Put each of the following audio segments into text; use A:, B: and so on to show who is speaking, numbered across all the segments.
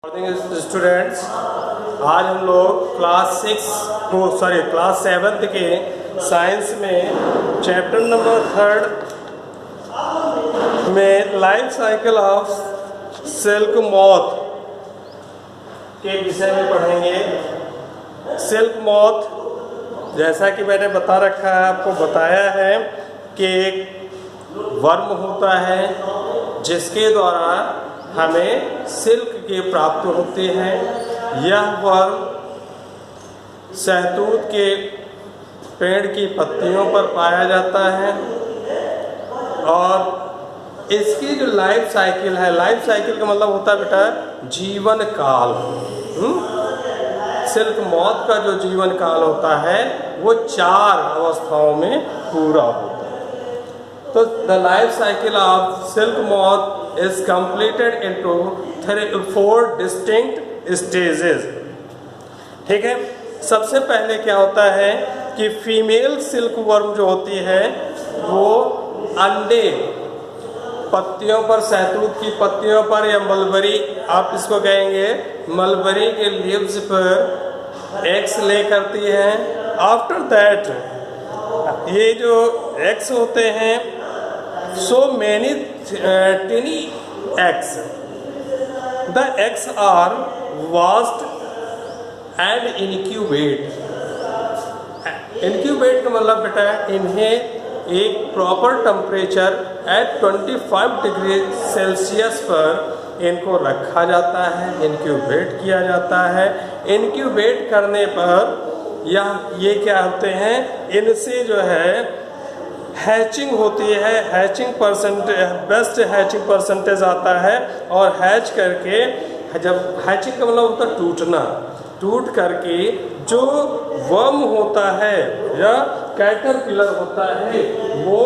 A: Morning students, आज हम लोग क्लास 7 के साइंस में चैप्टर नंबर 3 में life cycle of silk moth के विषय में पढ़ेंगे। सिल्क मॉथ, जैसा कि मैंने बता रखा है, आपको बताया है कि एक वर्म होता है जिसके द्वारा हमें सिल्क की प्राप्त होती है। यह वर्म शहतूत के पेड़ की पत्तियों पर पाया जाता है और इसकी जो लाइफ साइकिल है, लाइफ साइकिल का मतलब होता है बेटा जीवन काल। सिल्क मॉथ का जो जीवन काल होता है वो 4 अवस्थाओं में पूरा होता है। तो the life cycle of silk moth is completed into 4 distinct stages। ठीक है, सबसे पहले क्या होता है कि फीमेल सिल्क वर्म जो होती है वो अंडे पत्तियों पर, शहतूत की पत्तियों पर या मलबरी, आप इसको कहेंगे मलबरी के लीव्स पर एग्स ले करती है। आफ्टर दैट ये जो एग्स होते हैं, so many tiny eggs. The eggs are washed and incubate. Incubate का मतलब बेटा इन्हें एक proper temperature at 25 degree Celsius पर इनको रखा जाता है, इंक्यूबेट किया जाता है। इंक्यूबेट करने पर ये क्या होते हैं, इनसे जो है हैचिंग होती है। Hatching percentage, best hatching percentage आता है और हैच करके, जब हैचिंग का मतलब होता है टूटना, टूट करके जो वर्म होता है या कैटरपिलर होता है वो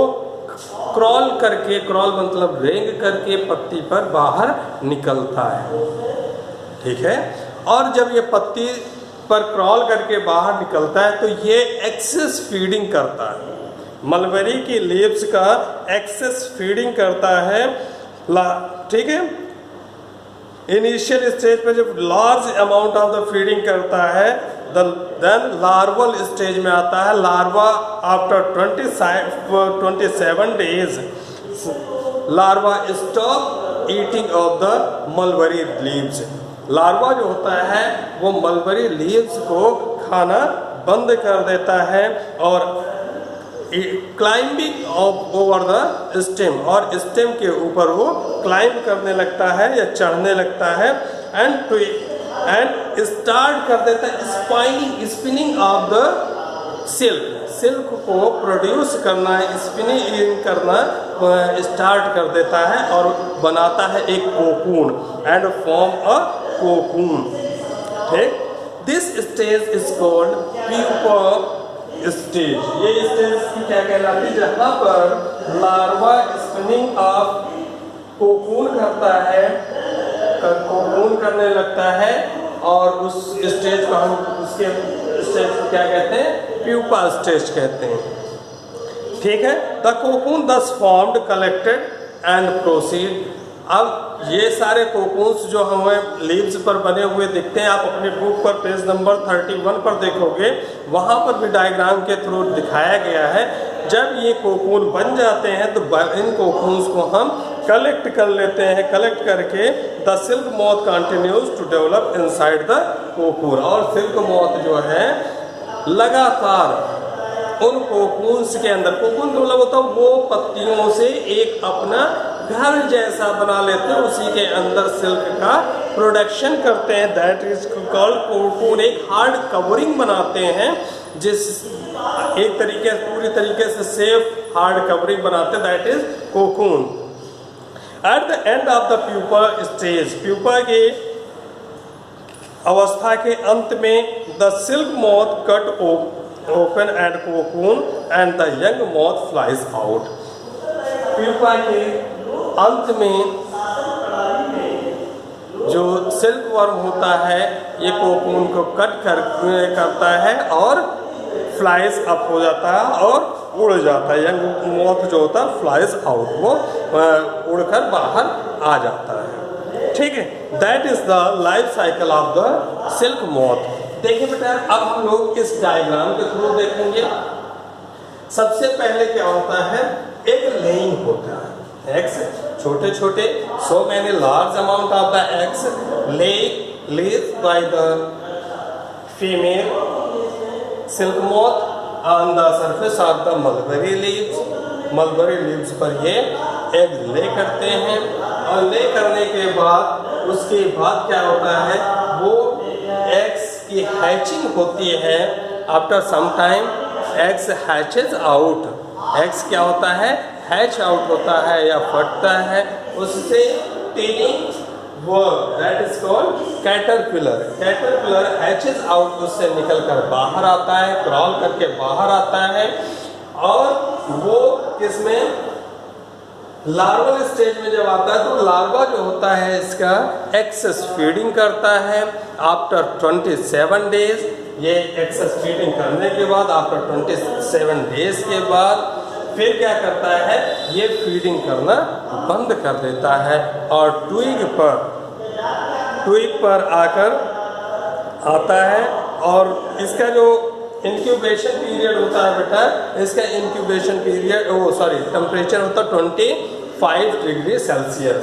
A: क्रॉल करके, क्रॉल मतलब रेंग करके पत्ती पर बाहर निकलता है। ठीक है, और जब ये पत्ती पर क्रॉल करके बाहर निकलता है तो ये एक्सेस फीडिंग करता है, मलबरी की लीव्स का एक्सेस फीडिंग करता है। ठीक है, इनिशियल स्टेज पे जब large amount of the feeding करता है देन लार्वल स्टेज में आता है। Larva after 27 days larva stop eating of the mulberry leaves. Larva जो होता है वो मलबरी लीव्स को खाना बंद कर देता है और क्लाइंबिंग ओवर द स्टेम, और स्टेम के ऊपर वो क्लाइंब करने लगता है या चढ़ने लगता है एंड स्टार्ट कर देता है spinning of the silk. Silk को प्रोड्यूस करना, स्पिनिंग करना स्टार्ट कर देता है और बनाता है एक cocoon and form a cocoon. ठीक, this stage is called pupa stage. ये स्टेज क्या कहलाती है, जहाँ पर लार्वा स्पिनिंग ऑफ कोकून करता है, कोकून करने लगता है और उस स्टेज को हम, उसके स्टेज को क्या कहते हैं, प्यूपा स्टेज कहते हैं। ठीक है, द कोकून दस फॉर्म्ड कलेक्टेड एंड प्रोसीड। अब ये सारे कोकून्स जो हमें लीव्स पर बने हुए दिखते हैं, आप अपने बुक पर पेज नंबर 31 पर देखोगे, वहाँ पर भी डायग्राम के थ्रू दिखाया गया है। जब ये कोकून बन जाते हैं तो इन कोकून्स को हम कलेक्ट कर लेते हैं। कलेक्ट करके the silk moth continues to develop inside the cocoon, और सिल्क मॉथ जो है लगातार उन कोकून्स के अंदर, कोकून का मतलब होता है वो पत्तियों से एक अपना घर जैसा बना लेते हैं, उसी के अंदर सिल्क का प्रोडक्शन करते हैं। That is called cocoon. एक हार्ड कवरिंग बनाते हैं, जिस एक तरीके पूरी तरीके से सेफ हार्ड कवरिंग बनाते हैं, that is cocoon. At the end of the pupa stage, pupa के अवस्था के अंत में the silk moth cut open and cocoon and the young moth flies out. Pupa के अंत में जो सिल्क वर्म होता है ये कोकून को कट करता है और फ्लाइज अप हो जाता है और उड़ जाता है। यंग मॉथ जो होता है फ्लाइज आउट, वो उड़कर बाहर आ जाता है। ठीक है, that is the life cycle of the silk moth. देखिए बेटा, अब हम लोग इस डायग्राम के थ्रू देखेंगे। सबसे पहले क्या होता है, एक लेइंग होता है, एग्स छोटे छोटे, so many large amount of the eggs laid by the female silk moth on the surface of the mulberry leaves। Mulberry leaves पर ये एग ले करते हैं, और ले करने के बाद उसके बाद क्या होता है, वो एग्स की हैचिंग होती है। After some time eggs hatches out, eggs क्या होता है, हैच आउट होता है या फटता है, उससे टीनिंग worm, that is called caterpillar. Caterpillar hatches out, उससे निकलकर बाहर आता है, क्रॉल करके बाहर आता है, और वो किसमें, लार्वल स्टेज में जब आता है तो लार्वा जो होता है इसका एक्सेस फीडिंग करता है। आफ्टर 27 डेज, ये एक्सेस फीडिंग करने के बाद आफ्टर 27 डेज के बाद फिर क्या करता है, ये फीडिंग करना बंद कर देता है, और ट्विग पर आकर आता है। और इसका जो इंक्यूबेशन पीरियड होता है बेटा, इसका इंक्यूबेशन पीरियड टेम्परेचर होता है 25 डिग्री सेल्सियस।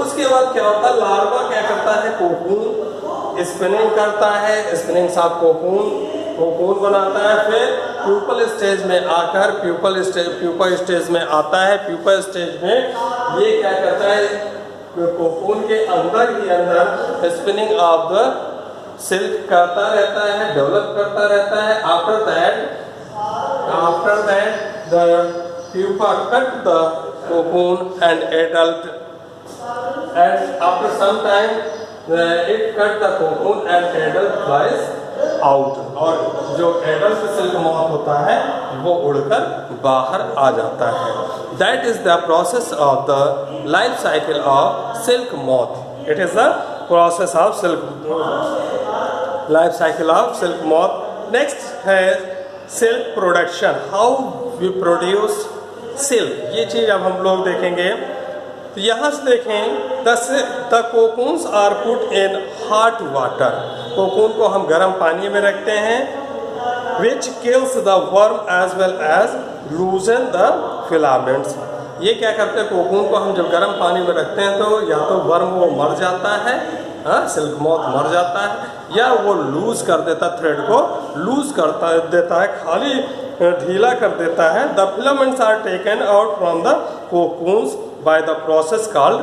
A: उसके बाद क्या होता है, लार्वा क्या करता है, कोकून स्पिनिंग करता है, स्पिनिंग साथ कोकून बनाता है, फिर प्यूपल स्टेज में आकर प्यूपा स्टेज में आता है। प्यूपा स्टेज में ये क्या करता है, कोकून के अंदर ही अंदर स्पिनिंग ऑफ द सिल्क करता रहता है, डेवलप करता रहता है। After that the pupa cut the cocoon and adult, and after some time it cut the cocoon and adult flies out, और जो एडल्ट सिल्क मॉथ होता है वो उड़कर बाहर आ जाता है। That is the process of the life cycle of silk moth. It is the process of life cycle of silk moth. Next है silk production, how we produce silk. ये चीज अब हम लोग देखेंगे। तो यहाँ से देखें, the cocoons are put in hot water. Cocoon को हम गर्म पानी में रखते हैं, which kills the worm as well as loosen the filaments. ये क्या करते हैं, कोकून को हम जब गर्म पानी में रखते हैं तो या तो वर्म वो मर जाता है, सिल्क मॉथ मर जाता है, या वो लूज कर देता, थ्रेड को लूज करता देता है, खाली ढीला कर देता है। The filaments are taken out from the cocoons by the process called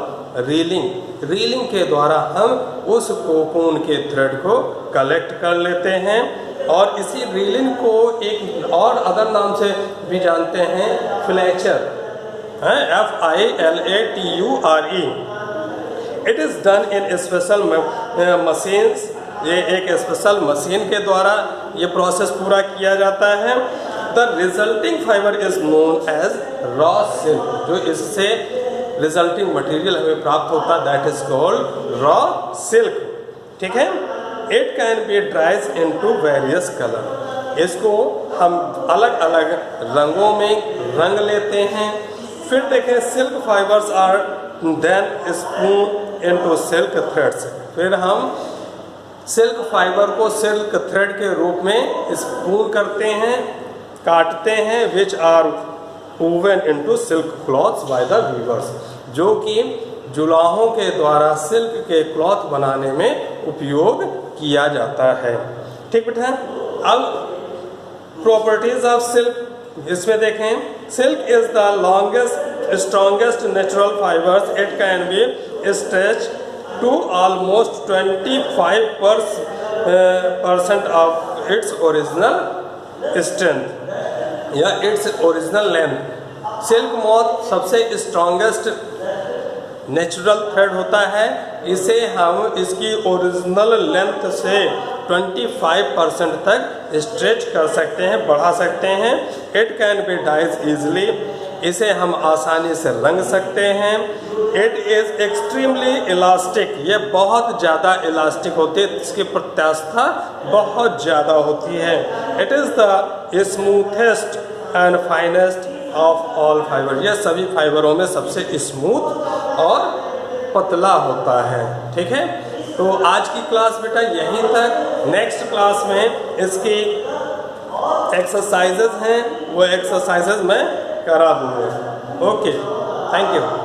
A: reeling. Reeling के द्वारा हम उस कोकून के थ्रेड को कलेक्ट कर लेते हैं, और इसी रीलिंग को एक और अदर नाम से भी जानते हैं, Fletcher, FILATURE। It is done in special machines. ये एक स्पेशल मशीन के द्वारा ये प्रोसेस पूरा किया जाता है। The resulting fibre is known as raw silk. जो इससे रिजल्टिंग मटेरियल हमें प्राप्त होता है, that is called raw silk. ठीक है, इट कैन बी ड्राइज इनटू वेरियस कलर। इसको हम अलग अलग रंगों में रंग लेते हैं। फिर देखें, silk fibres are then spun into silk threads. फिर हम सिल्क फाइबर को सिल्क थ्रेड के रूप में स्पून करते हैं, काटते हैं, which are woven into silk cloths by the weavers, जो कि जुलाहों के द्वारा सिल्क के क्लॉथ बनाने में उपयोग किया जाता है। ठीक बेटा, अब प्रॉपर्टीज ऑफ सिल्क इसमें देखें। Silk is the longest strongest natural fibers. It can be stretch to almost 25% of its original strength या its original length. Silk moth सबसे स्ट्रॉन्गेस्ट नेचुरल थ्रेड होता है। इसे हम इसकी ओरिजिनल लेंथ से 25% तक स्ट्रेच कर सकते हैं, बढ़ा सकते हैं। It can be dyed easily. इसे हम आसानी से रंग सकते हैं। It is extremely elastic. ये बहुत ज़्यादा इलास्टिक होती है, इसकी प्रत्यास्थता बहुत ज़्यादा होती है। It is the smoothest and finest of all fibre. यह सभी फाइबरों में सबसे स्मूथ और पतला होता है। ठीक है, तो आज की क्लास बेटा यहीं तक। नेक्स्ट क्लास में इसके एक्सरसाइजेज हैं, वो एक्सरसाइजेज मैं करा दूँगा। Okay, thank you.